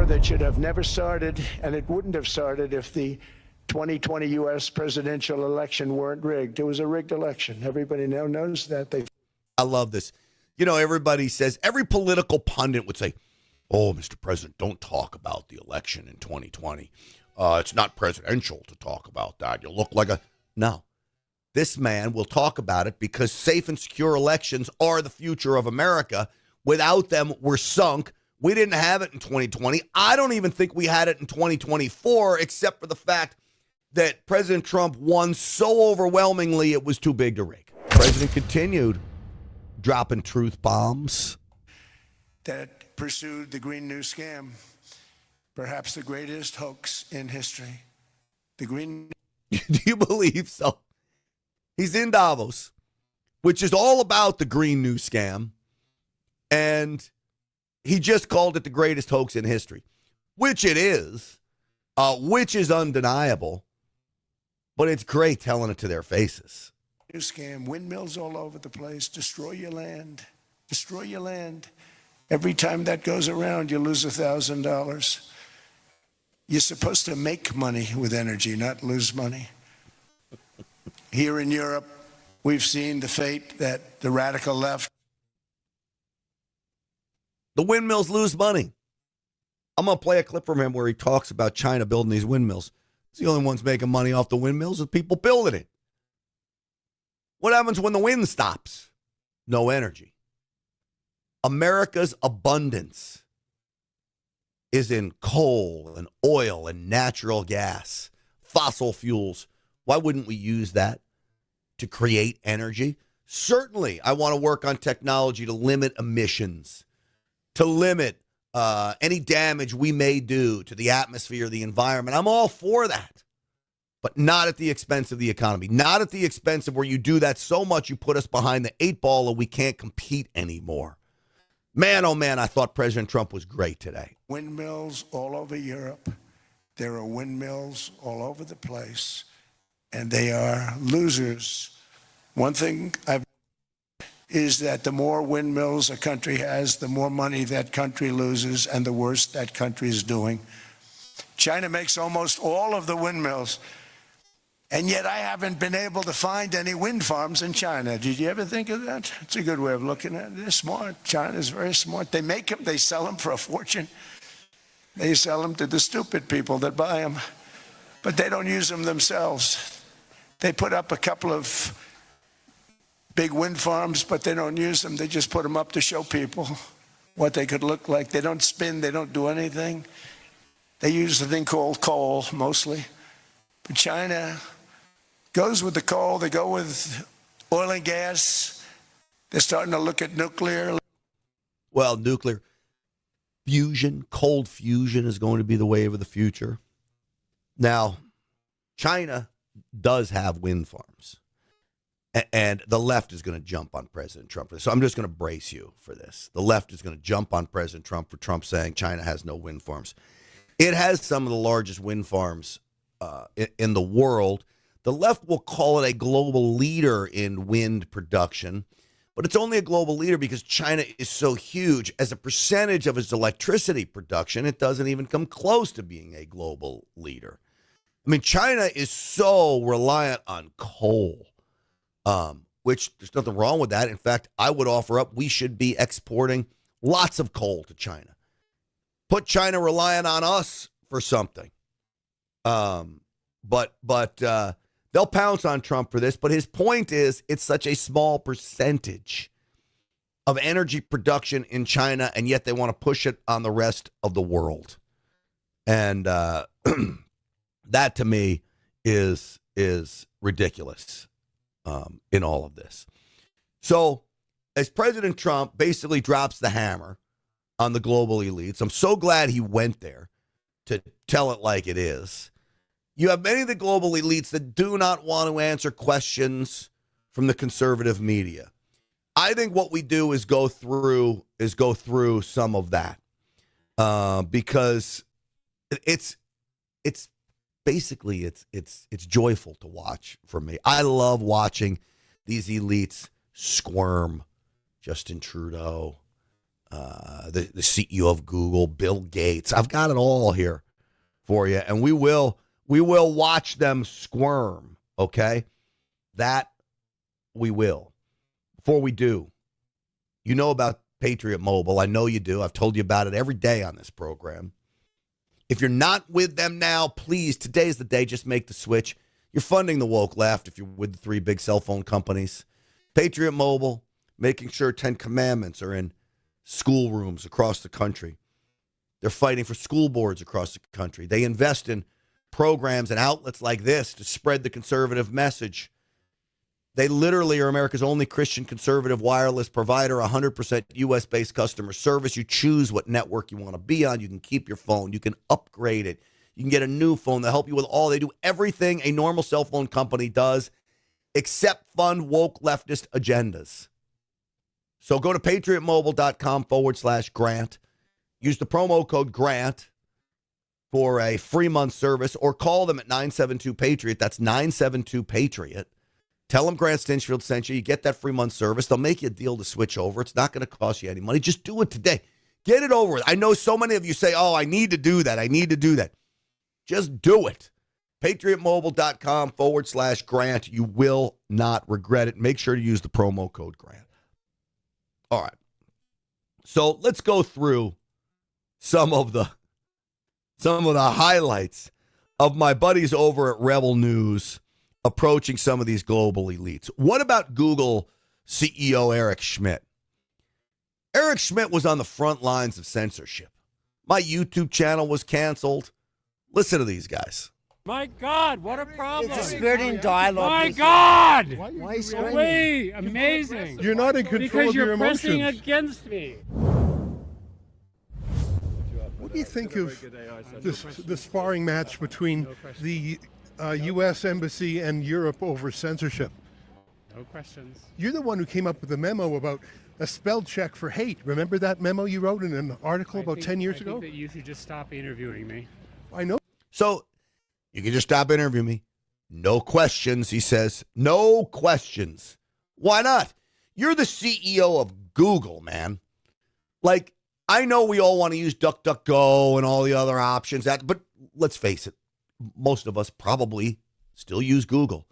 that should have never started, and it wouldn't have started if the 2020 U.S. presidential election weren't rigged. It was a rigged election. Everybody now knows that. I love this. You know, everybody says, every political pundit would say, oh, Mr. President, don't talk about the election in 2020. It's not presidential to talk about that. You look like a... No. This man will talk about it because safe and secure elections are the future of America. Without them, we're sunk. We didn't have it in 2020. I don't even think we had it in 2024, except for the fact that President Trump won so overwhelmingly it was too big to rig. The president continued dropping truth bombs. That pursued the Green New Scam, perhaps the greatest hoax in history. The Green... Do you believe so? He's in Davos, which is all about the Green New Scam, and he just called it the greatest hoax in history, which it is, which is undeniable, but it's great telling it to their faces. New scam, windmills all over the place, destroy your land, destroy your land. Every time that goes around, you lose $1,000. You're supposed to make money with energy, not lose money. Here in Europe, we've seen the fate that the radical left. The windmills lose money. I'm going to play a clip from him where he talks about China building these windmills. It's the only ones making money off the windmills is people building it. What happens when the wind stops? No energy. America's abundance is in coal and oil and natural gas, fossil fuels. Why wouldn't we use that to create energy? Certainly, I want to work on technology to limit emissions, to limit any damage we may do to the atmosphere, the environment. I'm all for that, but not at the expense of the economy, not at the expense of where you do that so much you put us behind the 8 ball and we can't compete anymore. Man, oh man, I thought President Trump was great today. Windmills all over Europe. There are windmills all over the place, and they are losers. One thing I've is that the more windmills a country has, the more money that country loses and the worse that country is doing. China makes almost all of the windmills, and yet I haven't been able to find any wind farms in China. Did you ever think of that? It's a good way of looking at it. They're smart. China's very smart. They make them, they sell them for a fortune. They sell them to the stupid people that buy them, but they don't use them themselves. They put up a couple of big wind farms, but they don't use them. They just put them up to show people what they could look like. They don't spin. They don't do anything. They use a thing called coal, mostly. But China goes with the coal. They go with oil and gas. They're starting to look at nuclear. Well, nuclear fusion, cold fusion is going to be the wave of the future. Now, China does have wind farms. And the left is going to jump on President Trump for this. So I'm just going to brace you for this. The left is going to jump on President Trump for Trump saying China has no wind farms. It has some of the largest wind farms in the world. The left will call it a global leader in wind production, but it's only a global leader because China is so huge. As a percentage of its electricity production, it doesn't even come close to being a global leader. I mean, China is so reliant on coal. Which there's nothing wrong with that. In fact, I would offer up we should be exporting lots of coal to China. Put China reliant on us for something. But they'll pounce on Trump for this. But his point is it's such a small percentage of energy production in China, and yet they want to push it on the rest of the world. And that to me is ridiculous. In all of this. So as President Trump basically drops the hammer on the global elites, I'm so glad he went there to tell it like it is. You have many of the global elites that do not want to answer questions from the conservative media. I think what we do is go through some of that because it's basically, it's joyful to watch for me. I love watching these elites squirm. Justin Trudeau, the CEO of Google, Bill Gates. I've got it all here for you, and we will watch them squirm, okay? That we will. Before we do, you know about Patriot Mobile. I know you do. I've told you about it every day on this program. If you're not with them now, please, today's the day. Just make the switch. You're funding the woke left if you're with the three big cell phone companies. Patriot Mobile, making sure 10 Commandments are in schoolrooms across the country. They're fighting for school boards across the country. They invest in programs and outlets like this to spread the conservative message. They literally are America's only Christian conservative wireless provider, 100% U.S.-based customer service. You choose what network you want to be on. You can keep your phone. You can upgrade it. You can get a new phone. They'll help you with all. They do everything a normal cell phone company does except fund woke leftist agendas. So go to patriotmobile.com/grant. Use the promo code GRANT for a free month service or call them at 972-PATRIOT. That's 972-PATRIOT. Tell them Grant Stinchfield sent you. You get that free month service. They'll make you a deal to switch over. It's not going to cost you any money. Just do it today. Get it over with. I know so many of you say, oh, I need to do that. I need to do that. Just do it. PatriotMobile.com/Grant. You will not regret it. Make sure to use the promo code GRANT. All right. So let's go through some of the highlights of my buddies over at Rebel News approaching some of these global elites. What about Google CEO Eric Schmidt? Eric Schmidt was on the front lines of censorship. My YouTube channel was canceled. Listen to these guys. My God, what a problem. It's a spiriting dialogue. My God. Why are you screaming? Way, amazing. You're not in control because of your you're pressing emotions. against me. What do you think of the sparring match between the U.S. Embassy and Europe over censorship? No questions. You're the one who came up with the memo about a spell check for hate. Remember that memo you wrote in an article about 10 years ago? I think that you should just stop interviewing me. I know. So you can just stop interviewing me. No questions, he says. No questions. Why not? You're the CEO of Google, man. Like, I know we all want to use DuckDuckGo and all the other options, but let's face it, most of us probably still use Google.